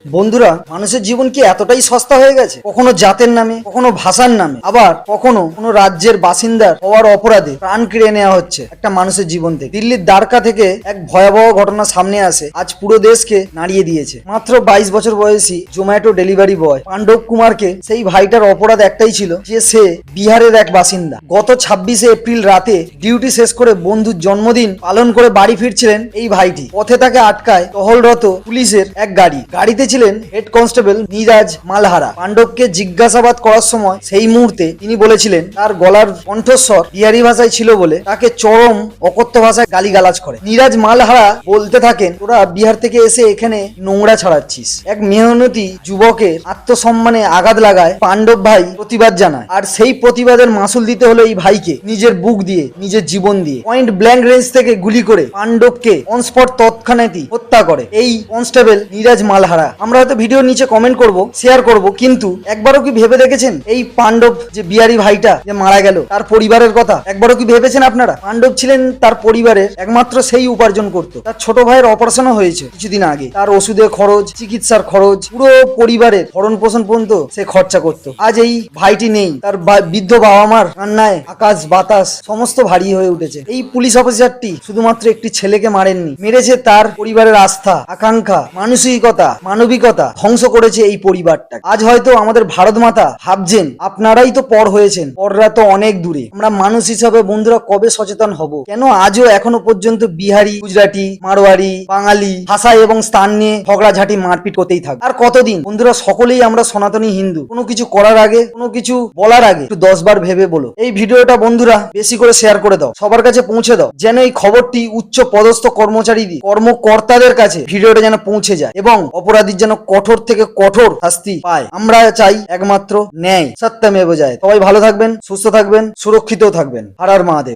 বন্ধুরা, মানুষের জীবন কি এতটাই সস্তা হয়ে গেছে? কখনো জাতের নামে, কখনো ভাষার নামে, আবার কখনো কোনো রাজ্যের বাসিন্দার হওয়ার অপরাধে প্রাণ কেড়ে নেওয়া হচ্ছে একটা মানুষের জীবন থেকে। দিল্লির দ্বারকা থেকে এক ভয়াবহ ঘটনা সামনে আসে, আজ পুরো দেশকে নাড়িয়ে দিয়েছে। মাত্র 22 বছর বয়সী জোম্যাটো ডেলিভারি বয় পাণ্ডব কুমারকে সেই ভাইটার অপরাধ একটাই ছিল যে সে বিহারের এক বাসিন্দা। গত 26শে এপ্রিল রাতে ডিউটি শেষ করে বন্ধুর জন্মদিন পালন করে বাড়ি ফিরছিলেন এই ভাইটি। পথে তাকে আটকায় টহলরত পুলিশের এক গাড়িতে ছিলেন হেড কনস্টেবল নীরাজ মালহারা। পাণ্ডবকে জিজ্ঞাসাবাদ করার সময় সেই মুহূর্তে তিনি বলেছিলেন তার গলার কণ্ঠস্বর বিহারি ভাষায় ছিল বলে তাকে চরম অকথ্য ভাষায় গালিগালাজ করে। নীরাজ মালহারা বলতে থাকেন, তোরা বিহার থেকে এসে এখানে নোংরা ছড়াচ্ছিস। এক মেহনতি যুবকের আত্মসম্মানে আঘাত লাগায় পাণ্ডব ভাই প্রতিবাদ জানায়, আর সেই প্রতিবাদের মাসুল দিতে হলো এই ভাইকে নিজের বুক দিয়ে, নিজের জীবন দিয়ে। পয়েন্ট ব্ল্যাঙ্ক রেঞ্জ থেকে গুলি করে পাণ্ডবকে অন স্পট তৎক্ষণাৎই হত্যা করে এই কনস্টেবল নীরাজ মালহারা। আমরা হয়তো ভিডিওর নিচে কমেন্ট করব, শেয়ার করব, কিন্তু একবারও কি ভেবে দেখেছেন এই পাণ্ডব যে বিহারি ভাইটা যে মারা গেল তার পরিবারের কথা? একবারও কি ভেবেছেন আপনারা? পাণ্ডব ছিলেন তার পরিবারের একমাত্র সেই উপার্জন করত। তার ছোট ভাইয়ের অপারেশনও হয়েছে কিছুদিন আগে, তার ওষুধের খরচ, চিকিৎসার খরচ, পুরো পরিবারের ভরণ পোষণ পর্যন্ত সে খরচা করত। আজ এই ভাইটি নেই, তার বৃদ্ধ বাবা মার কান্নায় আকাশ বাতাস সমস্ত ভারী হয়ে উঠেছে। এই পুলিশ অফিসারটি শুধুমাত্র একটি ছেলেকে মারেননি, মেরেছে তার পরিবারের আস্থা, আকাঙ্ক্ষা, মানসিকতা, মানবিকতা ধ্বংস করেছে এই পরিবারটা। আজ হয়তো আমাদের ভারত মাতা ভাবছেন আপনারাই তো পর হয়েছেন, পররা তো অনেক দূরে। আমরা মানুষ হিসাবে বন্ধুরা কবে সচেতন হব? কেন আজও এখনো পর্যন্ত বিহারি, গুজরাটি, মারোয়ারি, বাঙালি ভাষা এবং স্থান নিয়ে ঝগড়াঝাটি মারপিট করতেই থাকবে? আর কতদিন? বন্ধুরা, সকলেই আমরা সনাতনী হিন্দু। কোনো কিছু করার আগে, কোনো কিছু বলার আগে একটু 10 বার ভেবে বলো। এই ভিডিওটা বন্ধুরা বেশি করে শেয়ার করে দাও, সবার কাছে পৌঁছে দাও, যেন এই খবরটি উচ্চ পদস্থ কর্মচারীদের, কর্মকর্তাদের কাছে ভিডিওটা যেন পৌঁছে যায় এবং অপরাধীর যেন কঠোর থেকে কঠোর শাস্তি পায়। আমরা চাই একমাত্র ন্যায়, সত্যমেব জয়তে। সবাই ভালো থাকবেন, সুস্থ থাকবেন, সুরক্ষিত থাকবেন। হর হর মহাদেব।